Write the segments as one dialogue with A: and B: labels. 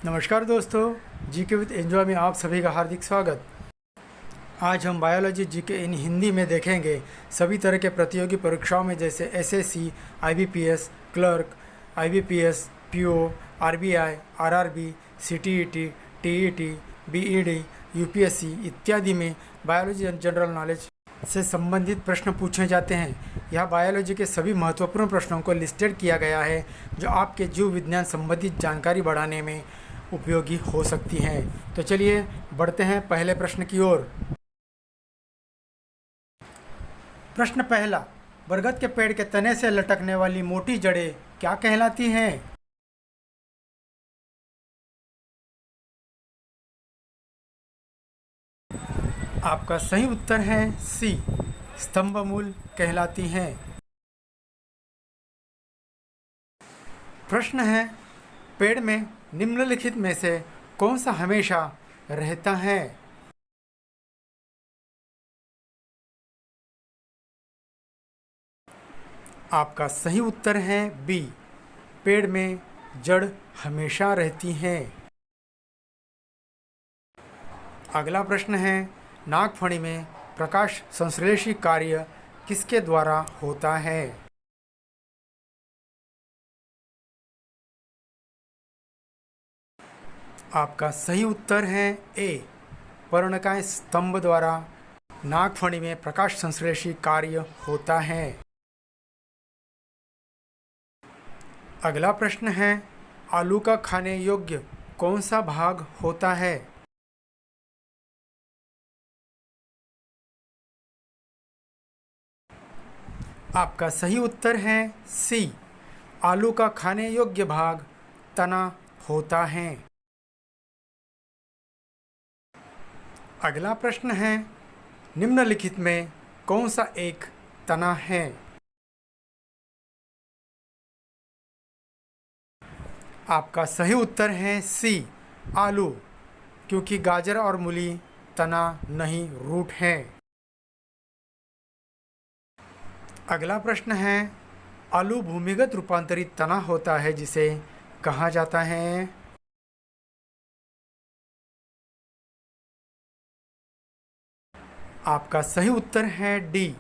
A: नमस्कार दोस्तों, GK with enjoy में आप सभी का हार्दिक स्वागत। आज हम बायोलॉजी जीके इन हिंदी में देखेंगे सभी तरह के प्रतियोगी परीक्षाओं में जैसे SSC, IBPS, clerk, IBPS, PO, RBI, RRB, CTET, TET, B.Ed, UPSC इत्यादि में बायोलॉजी एंड जनरल नॉलेज से संबंधित प्रश्न पूछे जाते हैं। यह बायोलॉजी के सभी महत्वपूर्ण प्रश्नों को लिस्टेड किया गया है जो आपके जीव विज्ञान संबंधित जानकारी बढ़ाने में उपयोगी हो सकती हैं। तो चलिए बढ़ते हैं पहले प्रश्न की ओर। प्रश्न पहला, बरगद के पेड़ के तने से लटकने वाली मोटी जड़ें क्या कहलाती हैं? आपका सही उत्तर है सी, स्तंभ मूल कहलाती हैं। प्रश्न है, पेड़ में निम्नलिखित में से कौन सा हमेशा रहता है? आपका सही उत्तर है बी, पेड़ में जड़ हमेशा रहती हैं। अगला प्रश्न है, नागफणी में प्रकाश संश्लेषी कार्य किसके द्वारा होता है? आपका सही उत्तर है ए, पर्णकाय स्तंभ द्वारा नागफणी में प्रकाश संश्लेषी कार्य होता है। अगला प्रश्न है, आलू का खाने योग्य कौन सा भाग होता है? आपका सही उत्तर है सी, आलू का खाने योग्य भाग तना होता है। अगला प्रश्न है, निम्नलिखित में कौन सा एक तना है? आपका सही उत्तर है सी, आलू, क्योंकि गाजर और मूली तना नहीं रूट है। अगला प्रश्न है, आलू भूमिगत रूपांतरित तना होता है जिसे कहा जाता है? आपका सही उत्तर है डी,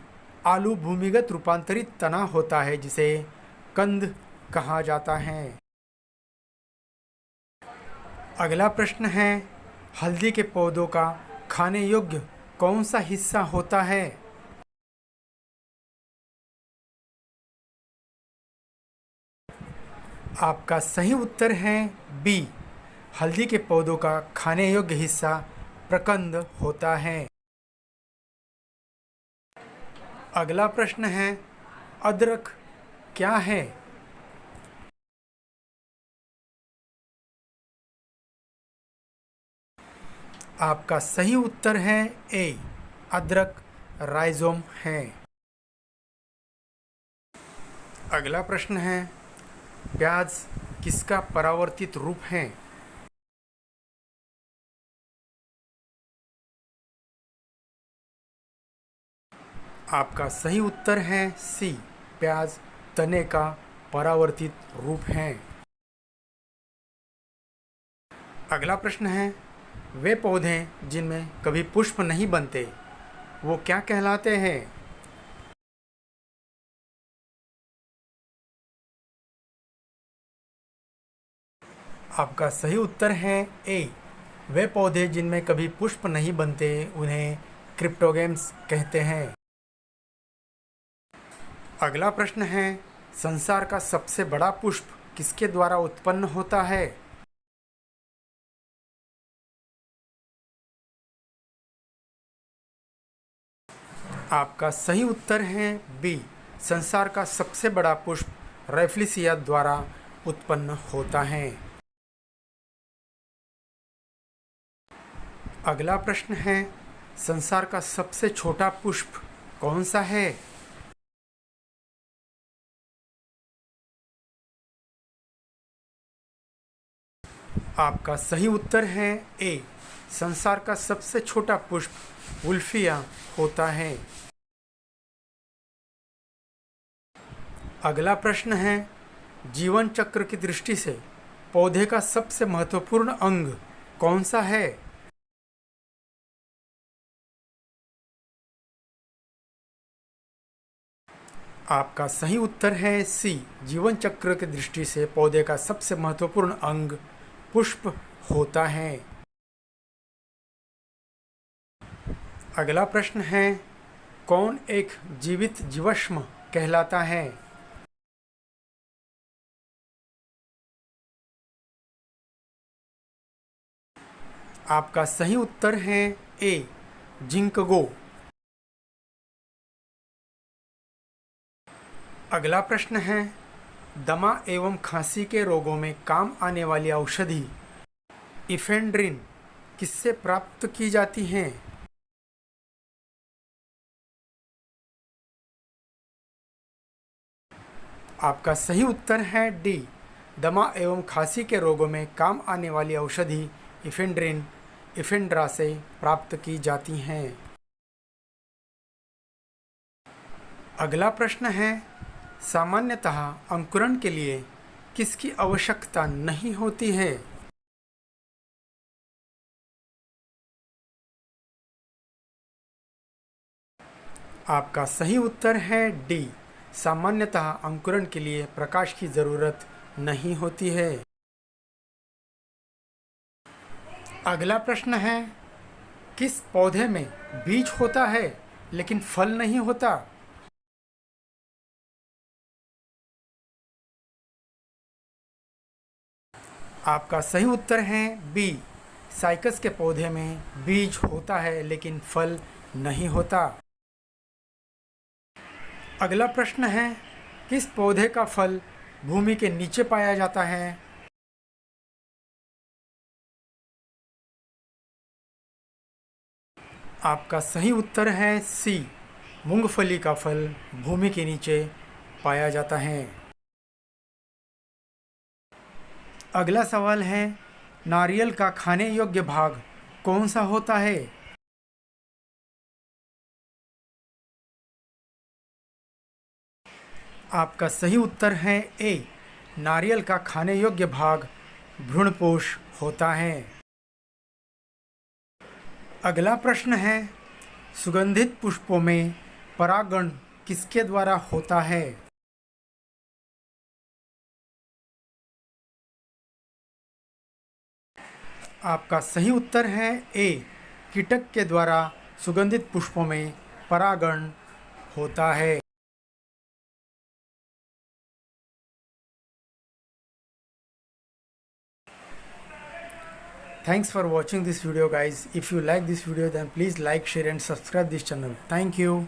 A: आलू भूमिगत रूपांतरित तना होता है जिसे कंद कहा जाता है। अगला प्रश्न है, हल्दी के पौधों का खाने योग्य कौन सा हिस्सा होता है? आपका सही उत्तर है बी, हल्दी के पौधों का खाने योग्य हिस्सा प्रकंद होता है। अगला प्रश्न है, अदरक क्या है? आपका सही उत्तर है ए, अदरक राइजोम है। अगला प्रश्न है, प्याज किसका परावर्तित रूप है? आपका सही उत्तर है सी, प्याज तने का परावर्तित रूप है। अगला प्रश्न है, वे पौधे जिनमें कभी पुष्प नहीं बनते वो क्या कहलाते हैं? आपका सही उत्तर है ए, वे पौधे जिनमें कभी पुष्प नहीं बनते उन्हें क्रिप्टोगेम्स कहते हैं। अगला प्रश्न है, संसार का सबसे बड़ा पुष्प किसके द्वारा उत्पन्न होता है? आपका सही उत्तर है बी, संसार का सबसे बड़ा पुष्प रैफ्लिसिया द्वारा उत्पन्न होता है। अगला प्रश्न है, संसार का सबसे छोटा पुष्प कौन सा है? आपका सही उत्तर है ए, संसार का सबसे छोटा पुष्प वुल्फिया होता है। अगला प्रश्न है, जीवन चक्र की दृष्टि से पौधे का सबसे महत्वपूर्ण अंग कौन सा है? आपका सही उत्तर है सी। जीवन चक्र की दृष्टि से पौधे का सबसे महत्वपूर्ण अंग पुष्प होता है। अगला प्रश्न है, कौन एक जीवित जीवाश्म कहलाता है? आपका सही उत्तर है ए, जिंकगो। अगला प्रश्न है, दमा एवं खांसी के रोगों में काम आने वाली औषधि इफेड्रिन किससे प्राप्त की जाती हैं? आपका सही उत्तर है डी, दमा एवं खांसी के रोगों में काम आने वाली औषधि इफेड्रिन इफेड्रा से प्राप्त की जाती हैं। अगला प्रश्न है, सामान्यतः अंकुरण के लिए किसकी आवश्यकता नहीं होती है? आपका सही उत्तर है डी, सामान्यतः अंकुरण के लिए प्रकाश की जरूरत नहीं होती है। अगला प्रश्न है, किस पौधे में बीज होता है लेकिन फल नहीं होता? आपका सही उत्तर है बी, साइकस के पौधे में बीज होता है लेकिन फल नहीं होता। अगला प्रश्न है, किस पौधे का फल भूमि के नीचे पाया जाता है? आपका सही उत्तर है सी, मूंगफली का फल भूमि के नीचे पाया जाता है। अगला सवाल है, नारियल का खाने योग्य भाग कौन सा होता है? आपका सही उत्तर है ए, नारियल का खाने योग्य भाग भ्रूणपोष होता है। अगला प्रश्न है, सुगंधित पुष्पों में परागण किसके द्वारा होता है? आपका सही उत्तर है ए, कीटक के द्वारा सुगंधित पुष्पों में परागण होता है। Thanks for watching this video guys. If you like this video then please like, share and subscribe this channel. Thank you.